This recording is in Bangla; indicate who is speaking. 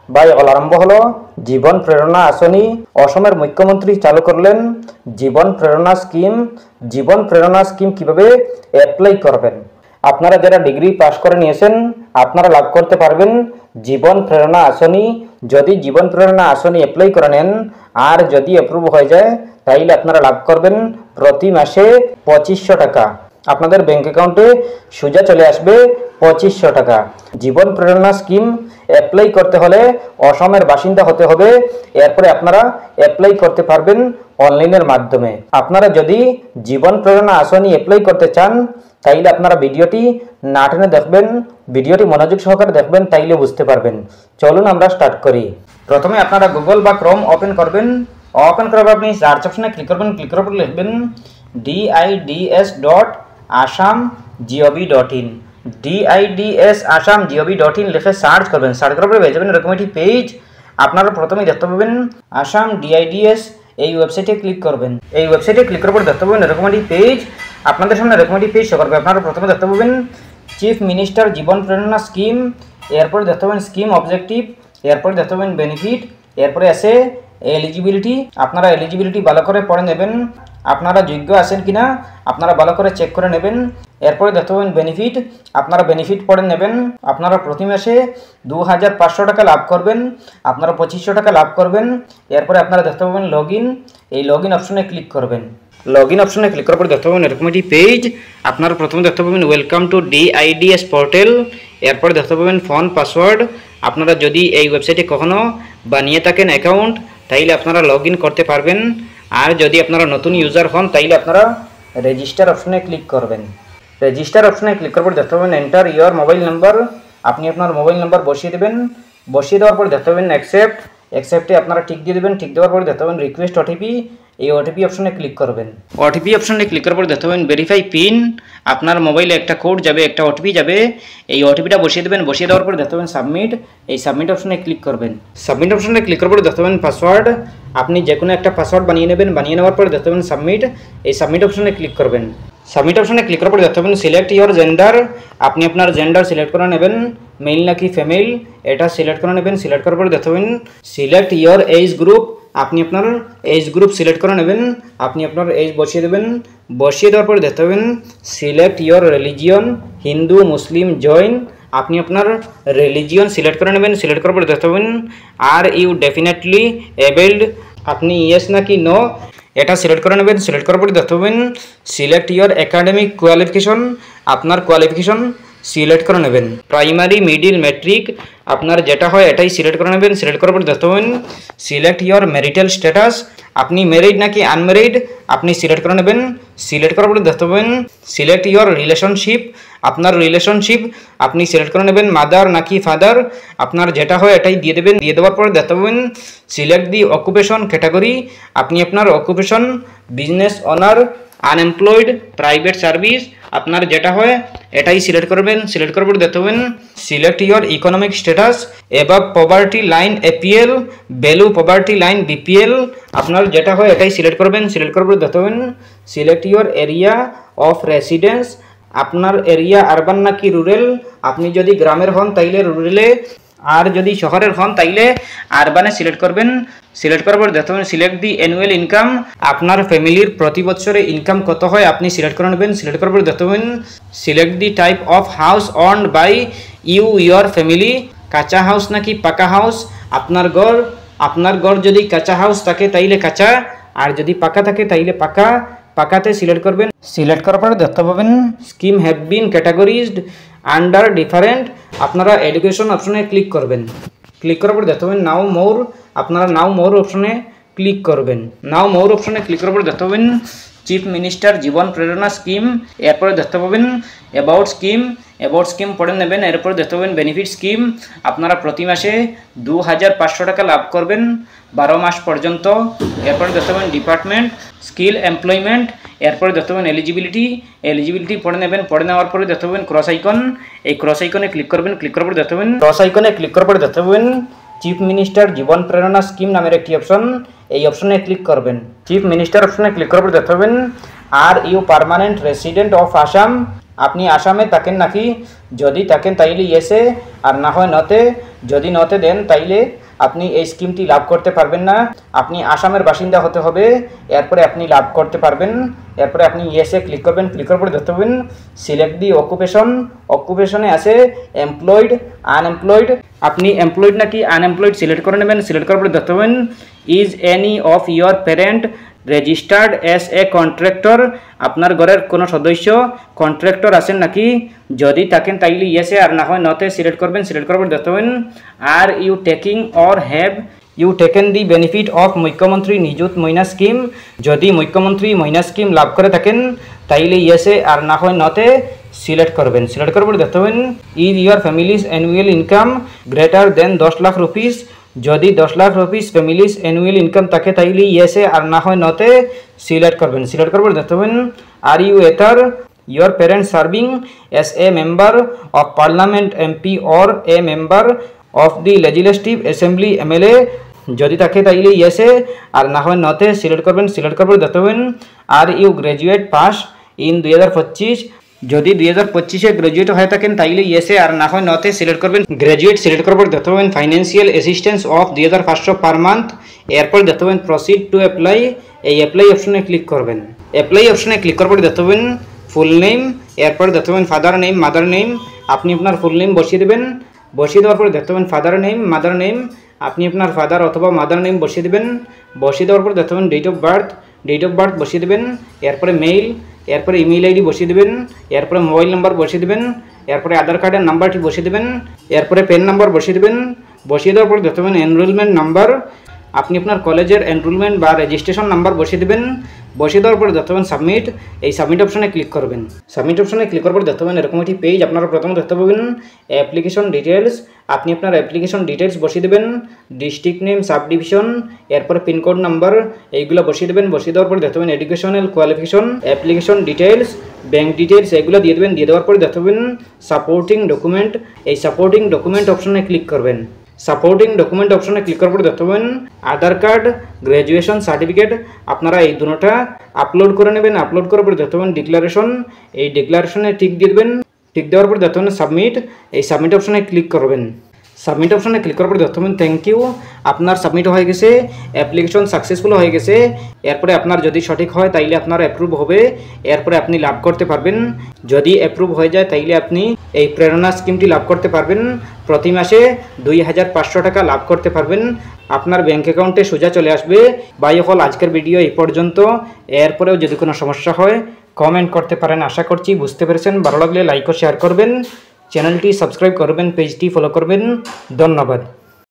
Speaker 1: ভাই আরম্ভ হলো জীবন প্রেরণা আসনি। অসমের মুখ্যমন্ত্রী চালু করলেন জীবন প্রেরণা স্কিম। জীবন প্রেরণা স্কিম কিভাবে অ্যাপ্লাই করবেন? আপনারা যারা ডিগ্রি পাস করে নিয়েছেন আপনারা লাভ করতে পারবেন জীবন প্রেরণা আসনি। যদি জীবন প্রেরণা আসনি অ্যাপ্লাই করে নেন আর যদি অ্যাপ্রুভ হয়ে যায় তাইলে আপনারা লাভ করবেন প্রতি মাসে 2500 টাকা। আপনাদের ব্যাংক অ্যাকাউন্টে সোজা চলে আসবে 2500 টাকা। জীবন প্রেরণা স্কিম অ্যাপ্লাই করতে হলে অসমের বাসিন্দা হতে হবে। এরপরে আপনারা অ্যাপ্লাই করতে পারবেন অনলাইনের মাধ্যমে। আপনারা যদি জীবন প্রেরণা আসনি অ্যাপ্লাই করতে চান তাইলে আপনারা ভিডিওটি না টেনে দেখবেন, ভিডিওটি মনোযোগ সহকারে দেখবেন, তাইলে বুঝতে পারবেন। চলুন আমরা স্টার্ট করি। প্রথমে আপনারা গুগল বা ক্রোম ওপেন করবেন। ওপেন করার পর আপনি সার্চ অপশনে ক্লিক করবেন। ক্লিক করার পর লিখবেন dids.assam.gov.in। dids assam.gov.in লিখে সার্চ করবেন। সার্চ করার পর পেয়ে যাবেন এরকম একটি পেজ। আপনারা প্রথমেই দেখতে পাবেন আসাম ডিআইডিএস, এই ওয়েবসাইটে ক্লিক করবেন। এই ওয়েবসাইটে ক্লিক করার পর দেখতে পাবেন এরকম একটি পেজ। আপনাদের সামনে এরকম একটি পেজ শো করবে। আপনারা প্রথমে দেখতে পাবেন চিফ মিনিস্টার জীবন প্রেরণা স্কিম, এরপরে দেখতে পাবেন স্কিম অবজেক্টিভ, এরপরে দেখতে পাবেন বেনিফিট, এরপরে আছে এলিজিবিলিটি। আপনারা এলিজিবিলিটি ভালো করে পড়ে নেবেন, আপনারা যোগ্য আছেন কিনা আপনারা ভালো করে চেক করে নেবেন। এরপরে দেখতে পাবেন বেনিফিট, আপনারা বেনিফিট পড়ে নেবেন। আপনারা প্রতি মাসে 2500 টাকা লাভ করবেন, আপনারা 2500 টাকা লাভ করবেন। এরপরে আপনারা দেখতে পাবেন লগ ইন, এই লগ ইন অপশনে ক্লিক করবেন। লগ ইন অপশনে ক্লিক করার পর দেখতে পাবেন এরকম একটি পেজ। আপনারা প্রথমে দেখতে পাবেন ওয়েলকাম টু ডিআইডিএস পোর্টাল, এরপরে দেখতে পাবেন ফোন পাসওয়ার্ড। আপনারা যদি এই ওয়েবসাইটে কখনো বানিয়ে থাকেন অ্যাকাউন্ট তাইলে আপনারা লগ ইন করতে পারবেন। আর যদি আপনারা নতুন ইউজার হন তাইলে আপনারা রেজিস্টার অপশনে ক্লিক করবেন। রেজিস্টার অপশনে ক্লিক করার পর দেখতে পাবেন এন্টার ইয়োর মোবাইল নাম্বার। আপনি আপনার মোবাইল নাম্বার বসিয়ে দেবেন। বসিয়ে দেওয়ার পর দেখতে পাবেন অ্যাকসেপ্ট, অ্যাকসেপ্টে আপনারা টিক দিয়ে দেবেন। টিক দেওয়ার পর দেখতে পাবেন রিকোয়েস্ট ওটিপি, এই ওটিপি অপশনে ক্লিক করবেন। ওটিপি অপশনে ক্লিক করার পর দেখতে পাবেন ভেরিফাই পিন। আপনার মোবাইলে একটা কোড যাবে, একটা ওটিপি যাবে, এই ওটিপিটা বসিয়ে দেবেন। বসিয়ে দেওয়ার পর দেখতে পাবেন সাবমিট, এই সাবমিট অপশনে ক্লিক করবেন। সাবমিট অপশনে ক্লিক করার পর দেখতে পাবেন পাসওয়ার্ড। আপনি যে কোনো একটা পাসওয়ার্ড বানিয়ে নেবেন। বানিয়ে নেওয়ার পর দেখতে পাবেন সাবমিট, এই সাবমিট অপশনে ক্লিক করবেন। সাবমিট অপশনে ক্লিক করার পর দেখতে পাবেন সিলেক্ট ইয়োর জেন্ডার। আপনি আপনার জেন্ডার সিলেক্ট করে নেবেন, মেল নাকি ফিমেল এটা সিলেক্ট করে নেবেন। সিলেক্ট করার পর দেখতে পাবেন সিলেক্ট ইয়োর এজ গ্রুপ। আপনি আপনার এজ গ্রুপ সিলেক্ট করে নেবেন। আপনি আপনার এজ বসিয়ে দেবেন। বসিয়ে দেওয়ার পর দেখতে পাবেন সিলেক্ট ইয়োর রিলিজিয়ন, হিন্দু মুসলিম জৈন। আপনি আপনার রিলিজিয়ন সিলেক্ট করে নেবেন। সিলেক্ট করার পর দেখতে পাবেন আর ইউ ডেফিনেটলি এবেলড, আপনি ইয়েস নাকি নো এটা সিলেক্ট করে নেবেন। সিলেক্ট করার পর দেখতে পাবেন সিলেক্ট ইয়োর একাডেমিক কোয়ালিফিকেশন, আপনার কোয়ালিফিকেশন সিলেক্ট করে নেবেন। প্রাইমারি মিডিল ম্যাট্রিক আপনার যেটা হয় এটাই সিলেক্ট করে নেবেন। সিলেক্ট করার পর দেখতে পাবেন সিলেক্ট ইয়োর ম্যারিটাল স্ট্যাটাস, আপনি ম্যারিড নাকি আনম্যারিড আপনি সিলেক্ট করে নেবেন। সিলেক্ট করার পর দেখতে পাবেন সিলেক্ট ইয়োর রিলেশনশিপ, আপনার রিলেশনশিপ আপনি সিলেক্ট করে নেবেন। মাদার নাকি ফাদার আপনার যেটা হয় এটাই দিয়ে দেবেন। দিয়ে দেওয়ার পর দেখতে পাবেন সিলেক্ট দি অকুপেশন ক্যাটাগরি, আপনি আপনার occupation business owner, unemployed, private service আপনার যেটা হয় এটাই সিলেক্ট করবেন। সিলেক্ট করার পর দেখতে পাবেন select your economic status, above poverty line APL, below poverty line BPL আপনার যেটা হয় এটাই সিলেক্ট করবেন। সিলেক্ট করার পর দেখতে পাবেন select your area of residence, আপনার এরিয়া আরবান নাকি রুরাল, আপনি যদি গ্রামের হন তাইলে রুরালে, আর যদি শহরের হন তাইলে আরবানে সিলেক্ট করবেন। সিলেক্ট করার পর দেখতে পাবেন সিলেক্ট দি অ্যানুয়াল ইনকাম, আপনার ফ্যামিলির প্রতি বছরে ইনকাম কত হয় আপনি সিলেক্ট করে নেবেন। সিলেক্ট করার পর দেখতে পাবেন select the type of house owned by you your family, কাঁচা হাউস নাকি পাকা হাউস, আপনার ঘর যদি কাঁচা হাউস থাকে তাইলে কাঁচা, আর যদি পাকা থাকে তাইলে পাকা, পাকাতে সিলেক্ট করবেন। সিলেক্ট করার পরে দেখতে পাবেন scheme have been categorised under different, আপনারা এডুকেশন অপশনে ক্লিক করবেন। ক্লিক করার পর দেখতে পাবেন নাও মোর, আপনারা নাও মোর অপশনে ক্লিক করবেন। নাও মোর অপশনে ক্লিক করার পর দেখতে পাবেন চিফ মিনিস্টার জীবন প্রেরণা স্কিম, এরপরে দেখতে পাবেন অ্যাবাউট স্কিম পড়ে নেবেন। এরপর দেখতে পাবেন বেনিফিট স্কিম, আপনারা প্রতি মাসে 2500 টাকা লাভ করবেন 12 মাস পর্যন্ত। এরপরে দেখতে পাবেন ডিপার্টমেন্ট স্কিল এমপ্লয়মেন্ট, এরপরে দেখতে পাবেন এলিজিবিলিটি পড়ে নেবেন। পড়ে নেওয়ার পরে দেখতে পাবেন ক্রস আইকন, এই ক্রস আইকনে ক্লিক করবেন। ক্লিক করার পর দেখতে পাবেন ক্রস আইকনে ক্লিক করার পর দেখতে পাবেন চিফ মিনিস্টার জীবন প্রেরণা স্কিম নামের একটি অপশন, এই অপশনে ক্লিক করবেন। চিফ মিনিস্টার অপশনে ক্লিক করার পর দেখতে পাবেন are you permanent resident of Assam, আপনি আসামে থাকেন নাকি, যদি থাকেন তাইলে ইয়েসে, আর না হয় নতে। যদি নতে দেন তাইলে আপনি এই স্কিমটি লাভ করতে পারবেন না। আপনি আসামের বাসিন্দা হতে হবে, এরপরে আপনি লাভ করতে পারবেন। এরপরে আপনি ইয়েসে ক্লিক করবেন। ক্লিক করার পরে দেখতে পাবেন সিলেক্ট দি অকুপেশন। অকুপেশনে আছে এমপ্লয়েড, আনএমপ্লয়েড। আপনি এমপ্লয়েড নাকি আনএমপ্লয়েড সিলেক্ট করে নেবেন। সিলেক্ট করার পরে দেখতে পাবেন is any of your parent registered as a contractor. আপনার ঘরের কোনো সদস্য কন্ট্রাক্টর আছেন নাকি, যদি থাকেন তাইলে ইয়েসে, আর না হয় নতে সিলেক্ট করবেন। সিলেক্ট করার পর দেখতে পাবেন are you taking or have you taken the benefit of Mukhyamantri Nijut Moina scheme. যদি মুখ্যমন্ত্রী মইনা স্কিম লাভ করে থাকেন তাইলে ইয়েসে, আর না হয় নতে সিলেক্ট করবেন। সিলেক্ট করার পর দেখতে পাবেন is your families annual income greater than 10 lakh rupees. যদি 10 lakh rupees families annual income থাকে তাইলে ইয়েসে, আর না হয় নতে সিলেক্ট করবেন। সিলেক্ট করার পর দেখতে পাবেন are you either your parents serving as a member of parliament MP or a member of the legislative assembly MLA। যদি থাকে তাইলে ইয়েসে, আর না হয় নতে সিলেক্ট করবেন। সিলেক্ট করার পর দেখতে পাবেন are you graduate pass in 2025। যদি 2025-এ গ্র্যাজুয়েট হয়ে থাকেন তাইলে ইয়েসে, আর না হয় নতে সিলেক্ট করবেন। গ্র্যাজুয়েট সিলেক্ট করার পর দেখতে পাবেন financial assistance of 2500 per month. এরপর দেখতে পাবেন প্রসিড টু অ্যাপ্লাই। এই অ্যাপ্লাই অপশনে ক্লিক করবেন। অ্যাপ্লাই অপশনে ক্লিক করার পর দেখতে পাবেন ফুল নেম, এরপর দেখতে পাবেন ফাদার নেম, মাদার নেম। আপনি আপনার ফুল নেম বসিয়ে দেবেন। বসিয়ে দেওয়ার পরে দেখতে পাবেন ফাদার নেম, মাদার নেম। আপনি আপনার ফাদার অথবা মাদার নেম বসিয়ে দেবেন। বসিয়ে দেওয়ার পরে দেখতে পাবেন ডেট অফ বার্থ বসিয়ে দেবেন। এরপরে মেইল, এরপরে ইমেইল আইডি বসিয়ে দেবেন। এরপরে মোবাইল নাম্বার বসিয়ে দেবেন। এরপরে আধার কার্ডের নাম্বারটি বসিয়ে দেবেন। এরপরে পেন নাম্বার বসিয়ে দেবেন। বসিয়ে দেওয়ার পরে দেখতে পাবেন এনরোলমেন্ট নাম্বার। আপনি আপনার কলেজের এনরোলমেন্ট বা রেজিস্ট্রেশন নাম্বার বসিয়ে দেবেন। বসিয়ে দেওয়ার পরে দেখতে পাবেন সাবমিট। এই সাবমিট অপশনে ক্লিক করবেন। সাবমিট অপশনে ক্লিক করার পর দেখতে পাবেন এরকম একটি পেজ। আপনারা প্রথমে দেখতে পাবেন অ্যাপ্লিকেশন ডিটেলস। আপনি আপনার অ্যাপ্লিকেশন ডিটেলস বসিয়ে দেবেন। ডিস্ট্রিক্ট নেম, সাব ডিভিশন, এরপরে পিনকোড নাম্বার এইগুলো বসিয়ে দেবেন। বসিয়ে দেওয়ার পরে দেখতে পাবেন educational qualification, application details, bank details এগুলো দিয়ে দেবেন। দিয়ে দেওয়ার পরে দেখতে পাবেন সাপোর্টিং ডকুমেন্ট। এই সাপোর্টিং ডকুমেন্ট অপশনে ক্লিক করবেন। সাপোর্টিং ডকুমেন্ট অপশনে ক্লিক করার পরে দেখতে পাবেন আধার কার্ড, গ্র্যাজুয়েশন সার্টিফিকেট। আপনারা এই দুটোটা আপলোড করে নেবেন। আপলোড করার পরে দেখতে পাবেন ডিক্লারেশন। এই ডিক্লারেশনে টিক দিয়ে দেবেন। টিক দেওয়ার পরে দেখতে পাবেন সাবমিট। এই সাবমিট অপশনে ক্লিক করবেন। সাবমিট অপশনে ক্লিক করার পরে দেখতে পাবেন থ্যাংক ইউ, আপনার সাবমিট হয়ে গেছে, অ্যাপ্লিকেশন সাকসেসফুল হয়ে গেছে। এরপরে আপনার যদি সঠিক হয় তাইলে আপনার অ্যাপ্রুভ হবে। এরপরে আপনি লাভ করতে পারবেন। যদি অ্যাপ্রুভ হয়ে যায় তাইলে আপনি এই প্রেরণা স্কিমটি লাভ করতে পারবেন। প্রতি মাসে 2500 টাকা লাভ করতে পারবেন। আপনার ব্যাঙ্ক অ্যাকাউন্টে সোজা চলে আসবে। বাই হল আজকের ভিডিও এই পর্যন্ত। এরপরেও যদি কোনো সমস্যা হয় কমেন্ট করতে পারেন। আশা করছি বুঝতে পেরেছেন। ভালো লাগলে লাইক ও শেয়ার করবেন। চ্যানেলটি সাবস্ক্রাইব করবেন, পেজটি ফলো করবেন। ধন্যবাদ।